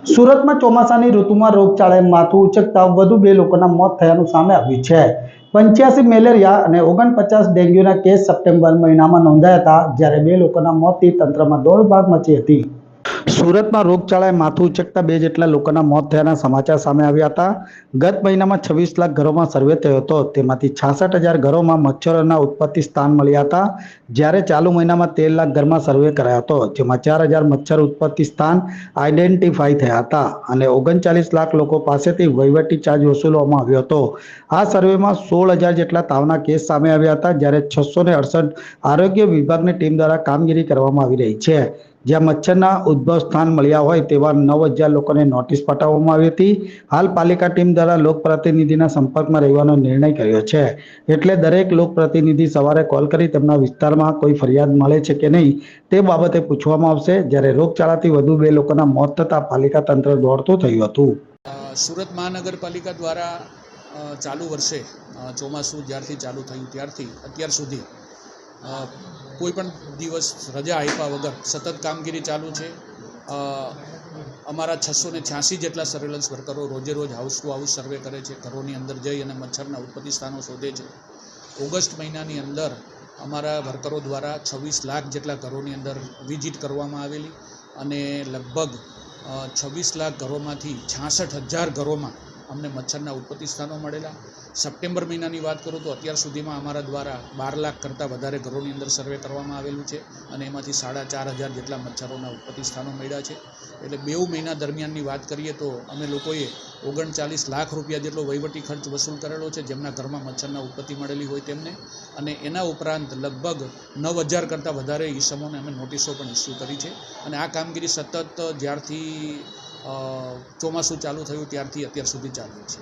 સુરતમાં ચોમાસાની ઋતુમાં રોગચાળાએ માથું ઉચકતા વધુ 2 લોકોના મોત થયાનું સામે આવ્યું છે। 85 મેલેરિયા અને 49 ડેન્ગ્યુના કેસ સપ્ટેમ્બર મહિનામાં નોંધાયા હતા, જ્યારે 2 લોકોના મોતથી તંત્રમાં દોડધામ મચી હતી। સુરતમાં રોગચાળાએ માથું ઉચકતા 2 જેટલા લોકોના મોત થયાના સમાચાર સામે આવ્યા હતા। ગત મહિનામાં 26 લાખ ઘરોમાં સર્વે થયો હતો, તેમાંથી 66,000 ઘરોમાં મચ્છરોના ઉત્પત્તિ સ્થાન મળ્યા હતા, જ્યારે ચાલુ મહિનામાં 13 લાખ ઘરમાં સર્વે કરાયો હતો, જેમાં 4,000 મચ્છર ઉત્પત્તિ સ્થાન આઈડેન્ટિફાઈ થયા હતા અને 39 લાખ લોકો પાસેથી વહીવટી ચાર્જ વસૂલવામાં આવ્યો હતો। આ સર્વેમાં 16,000 જેટલા તાવના કેસ સામે આવ્યા હતા, જ્યારે 668 આરોગ્ય વિભાગની ટીમ દ્વારા કામગીરી કરવામાં આવી રહી છે। જ્યાં મચ્છરના ઉદ્ભવ સ્થાન મળ્યા હોય તેવા 9,000 લોકોને નોટિસ પાઠવવામાં આવી હતી। હાલ પાલિકા ટીમ દ્વારા લોકપ્રતિનિધિના સંપર્કમાં રહેવાનો નિર્ણય કર્યો છે, એટલે દરેક લોકપ્રતિનિધિ સવારે કોલ કરી તેમના વિસ્તારમાં કોઈ ફરિયાદ મળે છે કે નહીં તે બાબતે પૂછવામાં આવશે। જ્યારે રોગચાળાથી વધુ 2 લોકોના મોત થતાં પાલિકા તંત્ર દોડતું થયું હતું। સુરત મહાનગરપાલિકા દ્વારા ચાલુ વર્ષે ચોમાસું જ્યારથી ચાલુ થયું ત્યારથી અત્યાર સુધી કોઈ પણ દિવસ રજા આપ્યા વગર સતત કામગીરી ચાલુ છે। અમારા 686 જેટલા સર્વેલન્સ વર્કરો રોજે રોજ હાઉસ ટુ હાઉસ સર્વે કરે છે, ઘરોની અંદર જઈ અને મચ્છરના ઉત્પત્તિ સ્થાનો શોધે છે। ઓગસ્ટ મહિનાની અંદર અમારા વર્કરો દ્વારા 26 લાખ જેટલા ઘરોની અંદર વિઝિટ કરવામાં આવેલી અને લગભગ 26 લાખ ઘરોમાંથી 66,000 ઘરોમાં અમને મચ્છરના ઉત્પત્તિ સ્થાનો મળેલા। સપ્ટેમ્બર મહિનાની વાત કરું તો અત્યાર સુધીમાં અમારા દ્વારા 12 લાખ કરતાં વધારે ઘરોની અંદર સર્વે કરવામાં આવેલું છે અને એમાંથી 4,500 જેટલા મચ્છરોના ઉત્પત્તિ સ્થાનો મળ્યા છે। એટલે 2 મહિના દરમિયાનની વાત કરીએ તો અમે લોકોએ 39 લાખ રૂપિયા જેટલો વહીવટી ખર્ચ વસૂલ કરેલો છે, જેમના ઘરમાં મચ્છરના ઉત્પત્તિ મળેલી હોય તેમને, અને એના ઉપરાંત લગભગ 9,000 કરતાં વધારે ઈસમોને અમે નોટિસો પણ ઇસ્યુ કરી છે। અને આ કામગીરી સતત જ્યારથી ચોમાસું ચાલુ થયું ત્યારથી અત્યાર સુધી ચાલુ છે।